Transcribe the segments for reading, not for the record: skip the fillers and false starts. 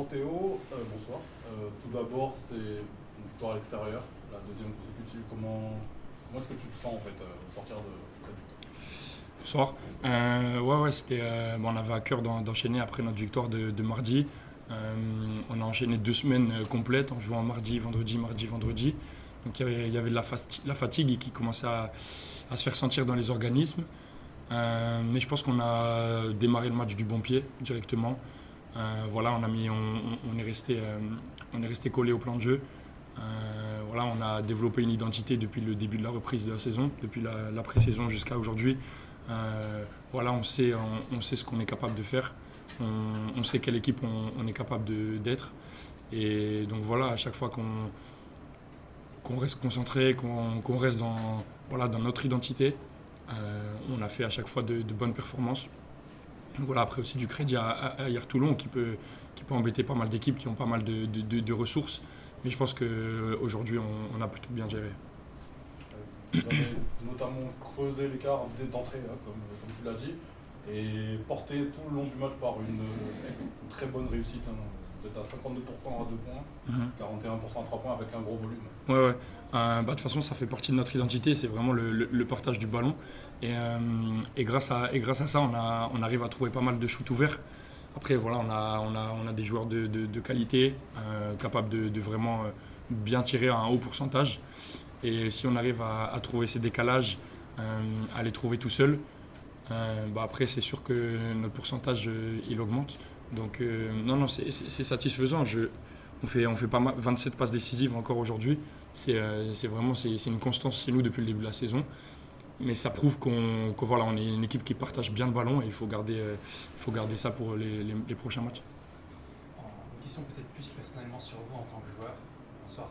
Bonjour Théo, bonsoir. Tout d'abord, c'est une victoire à l'extérieur, la deuxième consécutive. Comment est-ce que tu te sens en fait au sortir de cette victoire? Bonsoir. Ouais, c'était, on avait à cœur d'enchaîner après notre victoire de mardi. On a enchaîné 2 semaines complètes en jouant mardi, vendredi, mardi, vendredi. Donc il y avait de la fatigue qui commençait à se faire sentir dans les organismes. Mais je pense qu'on a démarré le match du bon pied directement. Voilà, on est resté collé au plan de jeu. Voilà, on a développé une identité depuis le début de la reprise de la saison, depuis la pré-saison jusqu'à aujourd'hui. Voilà, on sait ce qu'on est capable de faire. On sait quelle équipe on est capable d'être. Et donc voilà, à chaque fois qu'on reste concentré, qu'on reste dans notre identité, on a fait à chaque fois de bonnes performances. Donc voilà, après aussi du crédit à Hier Toulon qui peut embêter pas mal d'équipes qui ont pas mal de ressources. Mais je pense qu'aujourd'hui, on a plutôt bien géré. Vous avez notamment creusé l'écart dès d'entrée, hein, comme tu l'as dit, et porté tout le long du match par une très bonne réussite. Hein. Vous êtes à 52% à 2 points, 41% à 3 points avec un gros volume. Ouais. De toute façon, ça fait partie de notre identité, c'est vraiment le partage du ballon. Et grâce à ça, on arrive à trouver pas mal de shoots ouverts. Après, voilà, on a des joueurs de qualité, capables de vraiment bien tirer à un haut pourcentage. Et si on arrive à trouver ces décalages, à les trouver tout seul, après, c'est sûr que notre pourcentage, il augmente. Donc, non, c'est satisfaisant. On fait pas mal, 27 passes décisives encore aujourd'hui. C'est une constance chez nous depuis le début de la saison. Mais ça prouve qu'on voilà, on est une équipe qui partage bien le ballon et il faut garder ça pour les prochains matchs. Une question peut-être plus personnellement sur vous en tant que joueur. Bonsoir.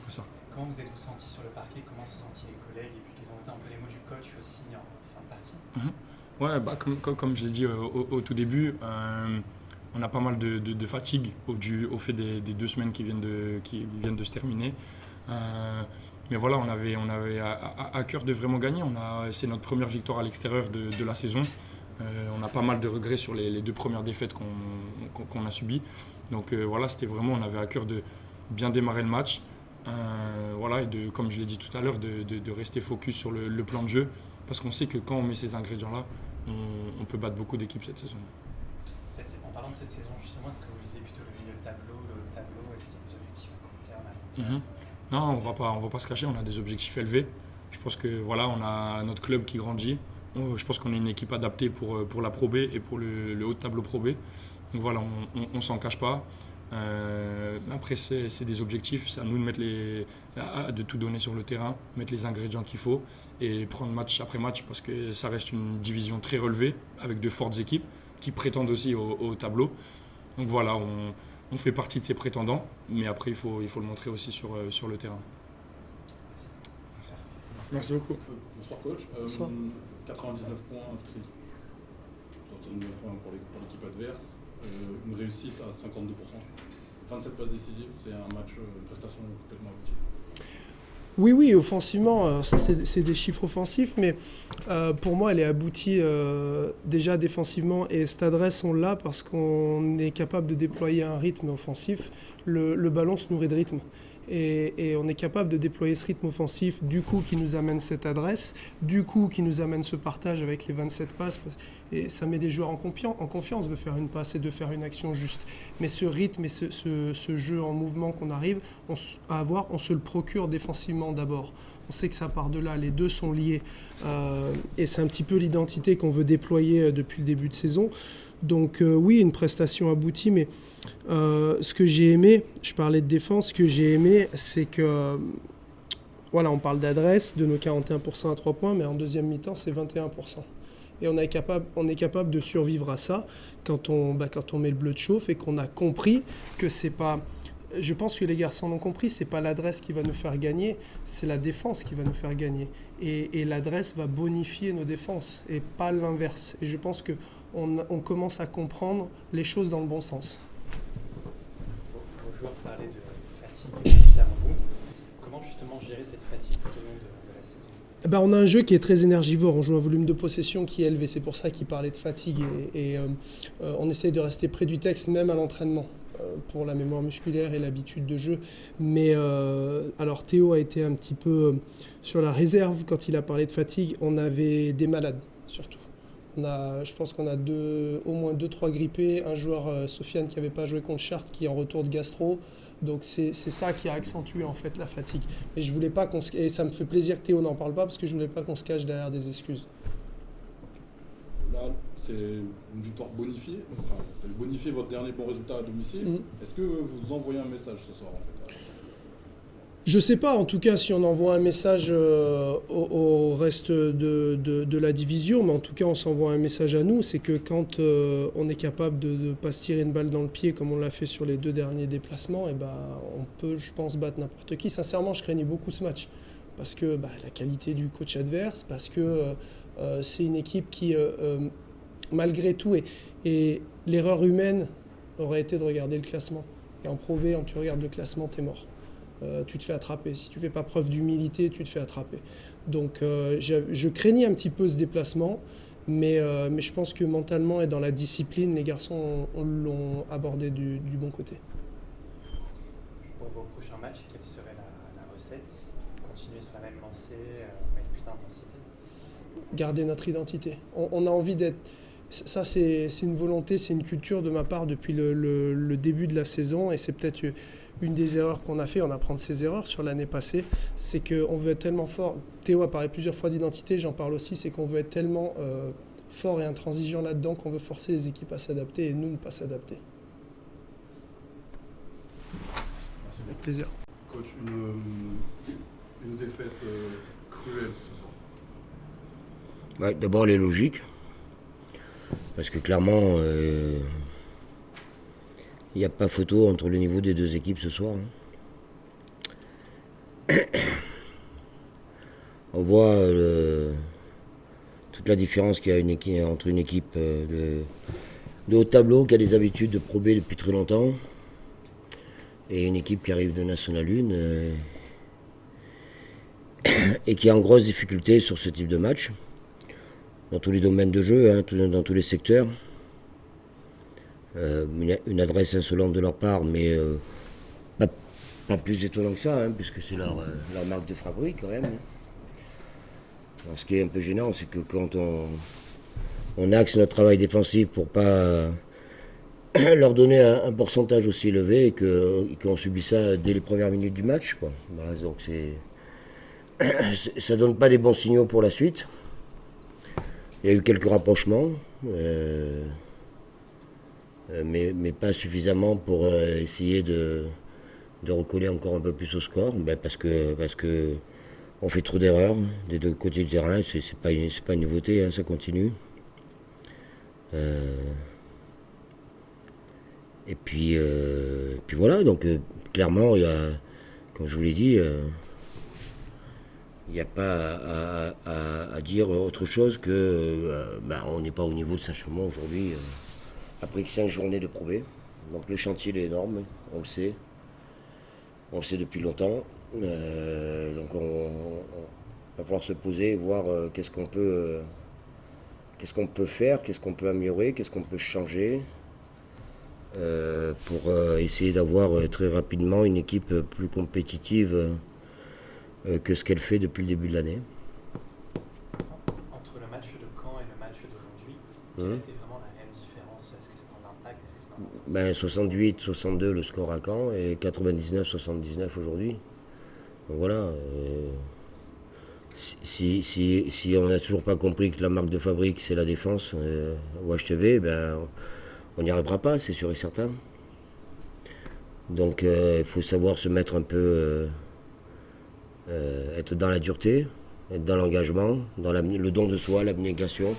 Bonsoir. Comment vous êtes-vous senti sur le parquet? Comment se sont sentis les collègues? Et puis quels ont été un peu les mots du coach aussi en fin de partie? Ouais, comme je l'ai dit au tout début, on a pas mal de fatigue au fait des 2 semaines qui viennent de se terminer. Mais voilà, on avait à cœur de vraiment gagner. C'est notre première victoire à l'extérieur de la saison. On a pas mal de regrets sur les 2 premières défaites qu'on a subies. Donc voilà, c'était vraiment, on avait à cœur de bien démarrer le match. Voilà, et comme je l'ai dit tout à l'heure, de rester focus sur le plan de jeu. Parce qu'on sait que quand on met ces ingrédients-là, on peut battre beaucoup d'équipes cette saison. En parlant de cette saison, justement, est-ce que vous visez plutôt le milieu de tableau, le haut de tableau? Est-ce qu'il y a des objectifs à court terme, à long terme? Non, on va pas se cacher, on a des objectifs élevés. Je pense que voilà, on a notre club qui grandit. Je pense qu'on est une équipe adaptée pour la Pro B et pour le haut de tableau Pro B. Donc voilà, on s'en cache pas. Après, c'est des objectifs, c'est à nous de tout donner sur le terrain, mettre les ingrédients qu'il faut et prendre match après match parce que ça reste une division très relevée avec de fortes équipes qui prétendent aussi au tableau. Donc voilà, on fait partie de ces prétendants, mais après il faut le montrer aussi sur le terrain. Merci beaucoup. Bonsoir coach. Bonsoir. 99 points inscrits, 69 points pour l'équipe adverse, une réussite à 52%. 27 passes décisives, c'est un match, une prestation complètement aboutie. Oui, offensivement, ça c'est des chiffres offensifs, mais pour moi elle est aboutie déjà défensivement et cette adresse on l'a parce qu'on est capable de déployer un rythme offensif. Le ballon se nourrit de rythme et on est capable de déployer ce rythme offensif du coup qui nous amène cette adresse, du coup qui nous amène ce partage avec les 27 passes et ça met des joueurs en confiance de faire une passe et de faire une action juste. Mais ce rythme et ce jeu en mouvement qu'on arrive à avoir, on se le procure défensivement d'abord. On sait que ça part de là, les deux sont liés et c'est un petit peu l'identité qu'on veut déployer depuis le début de saison. Donc oui, une prestation aboutie, mais ce que j'ai aimé, je parlais de défense, ce que j'ai aimé, c'est que, voilà, on parle d'adresse, de nos 41% à 3 points, mais en deuxième mi-temps, c'est 21%. Et on est capable de survivre à ça quand on met le bleu de chauffe et qu'on a compris que c'est pas... Je pense que les garçons l'ont compris, c'est pas l'adresse qui va nous faire gagner, c'est la défense qui va nous faire gagner. Et l'adresse va bonifier nos défenses et pas l'inverse. Et je pense qu'on commence à comprendre les choses dans le bon sens. Vos joueurs parlaient de fatigue juste avant vous. Comment justement gérer cette fatigue tout au long de la saison? On a un jeu qui est très énergivore, on joue un volume de possession qui est élevé, c'est pour ça qu'il parlait de fatigue et on essaye de rester près du texte même à l'entraînement. pour la mémoire musculaire et l'habitude de jeu. Mais alors Théo a été un petit peu sur la réserve quand il a parlé de fatigue. On avait des malades surtout. Je pense qu'on a au moins 2-3 grippés. Un joueur, Sofiane, qui n'avait pas joué contre Chartres, qui est en retour de gastro. Donc c'est ça qui a accentué en fait la fatigue. Mais je voulais pas et ça me fait plaisir que Théo n'en parle pas parce que je voulais pas qu'on se cache derrière des excuses. Là, c'est une victoire bonifiée. Enfin, vous avez bonifié votre dernier bon résultat à domicile. Est-ce que vous envoyez un message ce soir en fait? Je sais pas, en tout cas, si on envoie un message au reste de la division, mais en tout cas, on s'envoie un message à nous, c'est que quand on est capable de ne pas se tirer une balle dans le pied comme on l'a fait sur les 2 derniers déplacements, et on peut, je pense, battre n'importe qui. Sincèrement, je craignais beaucoup ce match, parce que la qualité du coach adverse, parce que c'est une équipe qui, malgré tout, et l'erreur humaine aurait été de regarder le classement. Et en Pro B, quand tu regardes le classement, t'es mort. Tu te fais attraper. Si tu ne fais pas preuve d'humilité, tu te fais attraper. Donc je craignais un petit peu ce déplacement, mais je pense que mentalement et dans la discipline, les garçons l'ont abordé du bon côté. Pour vos prochains matchs, quelle serait la recette? Continuer sur la même lancée, avec plus d'intensité? Garder notre identité. On a envie d'être... Ça, c'est une volonté, c'est une culture de ma part depuis le début de la saison, et c'est peut-être une des erreurs qu'on a fait, on apprend de ses erreurs sur l'année passée, c'est qu'on veut être tellement fort. Théo a parlé plusieurs fois d'identité, j'en parle aussi, c'est qu'on veut être tellement fort et intransigeant là-dedans qu'on veut forcer les équipes à s'adapter et nous ne pas s'adapter. Merci. Avec plaisir. Coach, une défaite cruelle ce soir. D'abord, elle est logique, parce que clairement, il n'y a pas photo entre le niveau des 2 équipes ce soir. On voit toute la différence qu'il y a entre une équipe de haut tableau qui a des habitudes de Pro B depuis très longtemps et une équipe qui arrive de National 1 et qui est en grosse difficulté sur ce type de match, dans tous les domaines de jeu, dans tous les secteurs. Une adresse insolente de leur part, mais pas plus étonnant que ça, puisque c'est leur marque de fabrique quand même. Alors, ce qui est un peu gênant, c'est que quand on axe notre travail défensif pour pas leur donner un pourcentage aussi élevé et qu'on subit ça dès les premières minutes du match, quoi. Voilà, donc ça donne pas des bons signaux pour la suite. Il y a eu quelques rapprochements. Mais pas suffisamment pour essayer de recoller encore un peu plus au score, parce que on fait trop d'erreurs des 2 côtés du terrain, c'est pas une nouveauté, ça continue. Et puis voilà, donc clairement, il y a, comme je vous l'ai dit, il n'y a pas à dire autre chose que on n'est pas au niveau de Saint-Chamond aujourd'hui. Après que 5 journées de Pro B. Donc le chantier il est énorme, on le sait. On le sait depuis longtemps. Donc on va falloir se poser et voir qu'est-ce qu'on peut faire, qu'est-ce qu'on peut améliorer, qu'est-ce qu'on peut changer pour essayer d'avoir très rapidement une équipe plus compétitive que ce qu'elle fait depuis le début de l'année. Entre le match de Caen et le match d'aujourd'hui, quelle était vraiment la réelle différence? Est-ce que c'est dans l'impact? Est-ce que c'est dans l'intensité? 68-62 le score à Caen et 99-79 aujourd'hui. Donc voilà. Si on n'a toujours pas compris que la marque de fabrique c'est la défense au HTV, on n'y arrivera pas, c'est sûr et certain. Donc il faut savoir se mettre un peu, être dans la dureté, être dans l'engagement, dans le don de soi, l'abnégation.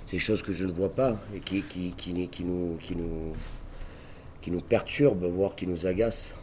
C'est des choses que je ne vois pas et qui nous perturbent, voire qui nous agacent.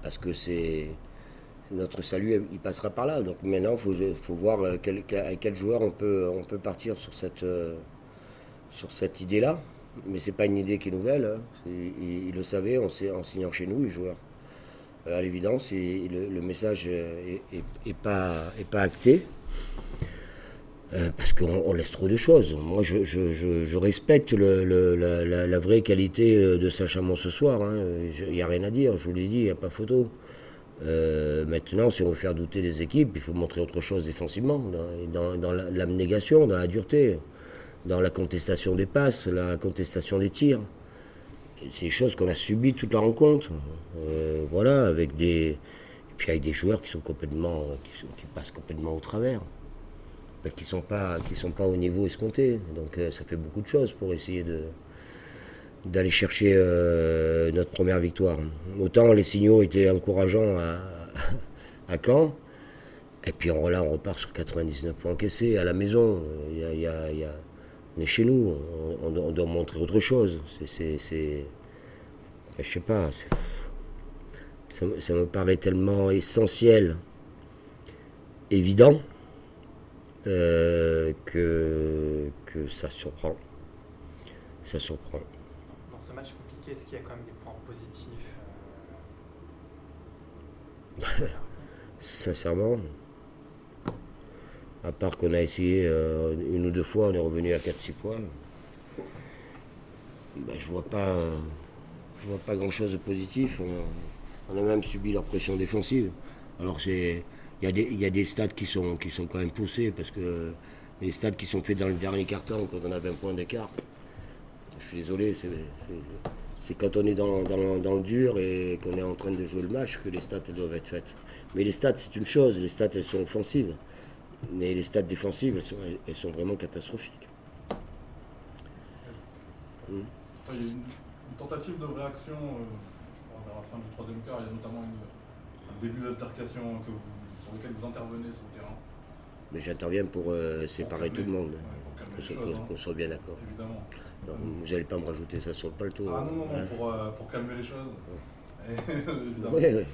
Parce que c'est notre salut, il passera par là. Donc maintenant, il faut voir à quel joueur on peut partir sur cette idée-là. Mais c'est pas une idée qui est nouvelle. Ils le savaient en signant chez nous, les joueurs. À l'évidence, le message est pas acté. Parce qu'on laisse trop de choses. Moi, je respecte la vraie qualité de Saint-Chamond ce soir. Il n'y a rien à dire, je vous l'ai dit, il n'y a pas photo. Maintenant, si on veut faire douter des équipes, il faut montrer autre chose défensivement, dans l'abnégation, dans la dureté, dans la contestation des passes, la contestation des tirs. C'est des choses qu'on a subies toute la rencontre. Voilà, avec des joueurs qui sont complètement, qui passent complètement au travers. Qui sont pas au niveau escompté. Donc ça fait beaucoup de choses pour essayer d'aller chercher notre première victoire. Autant les signaux étaient encourageants à Caen, et puis on repart sur 99 points encaissés à la maison. On est chez nous, on doit montrer autre chose. Je sais pas, ça me paraît tellement essentiel, évident, que ça surprend. Ça surprend. Dans ce match compliqué, est-ce qu'il y a quand même des points positifs Sincèrement, à part qu'on a essayé une ou deux fois, on est revenu à 4-6 points. Je vois pas grand-chose de positif. On a même subi leur pression défensive. Alors il y a des stats qui sont quand même poussés, parce que les stats qui sont faits dans le dernier quart-temps, quand on a 20 points d'écart, je suis désolé, c'est quand on est dans le dur et qu'on est en train de jouer le match que les stats doivent être faites. Mais les stats, c'est une chose, les stats, elles sont offensives. Mais les stats défensives, elles sont vraiment catastrophiques. Il y a une tentative de réaction, je crois, vers la fin du troisième quart. Il y a notamment un début d'altercation sur lequel vous intervenez sur le terrain. Mais j'interviens pour séparer tout le monde, qu'on soit bien d'accord. Évidemment. Donc, vous n'allez pas me rajouter ça sur le paletot. Ah non, pour calmer les choses. Évidemment. Oui.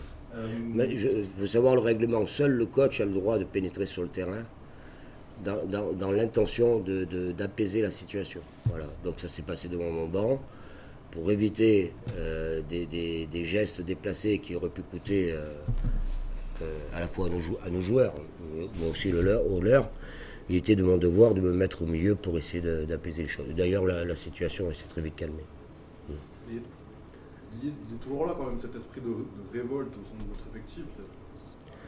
Mais il faut savoir le règlement. Seul le coach a le droit de pénétrer sur le terrain dans l'intention d'apaiser la situation. Voilà. Donc ça s'est passé devant mon banc pour éviter des gestes déplacés qui auraient pu coûter à la fois à nos joueurs, mais aussi au leur. Il était de mon devoir de me mettre au milieu pour essayer d'apaiser les choses. D'ailleurs, la situation s'est très vite calmée. Il est toujours là quand même, cet esprit de révolte au sein de votre effectif. Il y a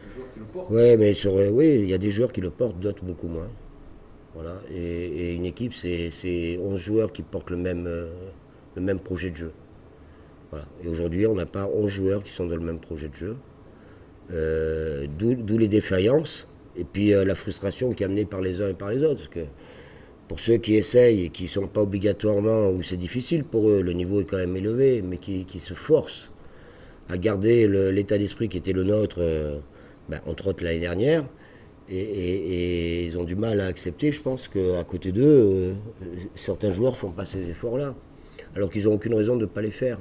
des joueurs qui le portent. Ouais, mais il y a des joueurs qui le portent, d'autres beaucoup moins. Voilà. Et une équipe, c'est 11 joueurs qui portent le même projet de jeu. Voilà. Et aujourd'hui, on n'a pas 11 joueurs qui sont dans le même projet de jeu. D'où les défaillances et puis la frustration qui est amenée par les uns et par les autres. Parce que pour ceux qui essayent et qui ne sont pas obligatoirement, ou c'est difficile pour eux, le niveau est quand même élevé, mais qui se forcent à garder l'état d'esprit qui était le nôtre, entre autres l'année dernière, et ils ont du mal à accepter, je pense, qu'à côté d'eux, certains joueurs ne font pas ces efforts-là, alors qu'ils n'ont aucune raison de ne pas les faire.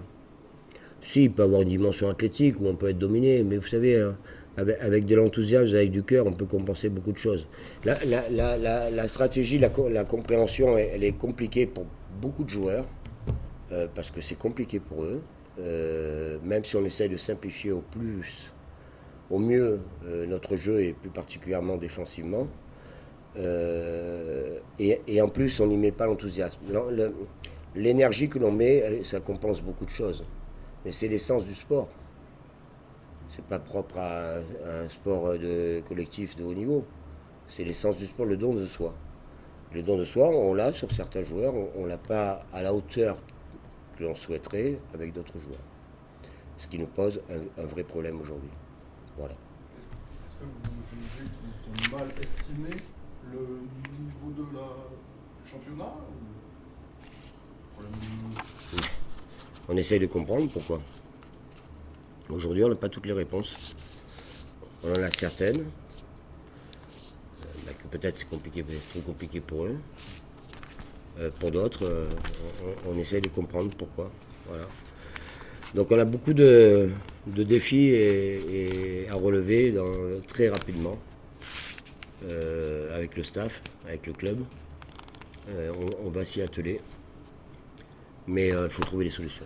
Si, il peut avoir une dimension athlétique où on peut être dominé, mais vous savez, avec de l'enthousiasme, avec du cœur, on peut compenser beaucoup de choses. La stratégie, la compréhension, elle est compliquée pour beaucoup de joueurs, parce que c'est compliqué pour eux, même si on essaye de simplifier au mieux notre jeu, et plus particulièrement défensivement. Et en plus, on n'y met pas l'enthousiasme. L'énergie que l'on met, ça compense beaucoup de choses. Mais c'est l'essence du sport. C'est pas propre à un sport collectif de haut niveau. C'est l'essence du sport, le don de soi. Le don de soi, on l'a sur certains joueurs, on l'a pas à la hauteur que l'on souhaiterait avec d'autres joueurs. Ce qui nous pose un vrai problème aujourd'hui. Voilà. Est-ce que vous jugez qu'ils ont mal estimé le niveau du championnat On essaye de comprendre pourquoi. Aujourd'hui, on n'a pas toutes les réponses. On en a certaines. Que peut-être c'est compliqué, trop compliqué pour eux. Pour d'autres, on essaye de comprendre pourquoi. Voilà. Donc on a beaucoup de défis à relever très rapidement avec le staff, avec le club. On va s'y atteler. Mais il faut trouver des solutions.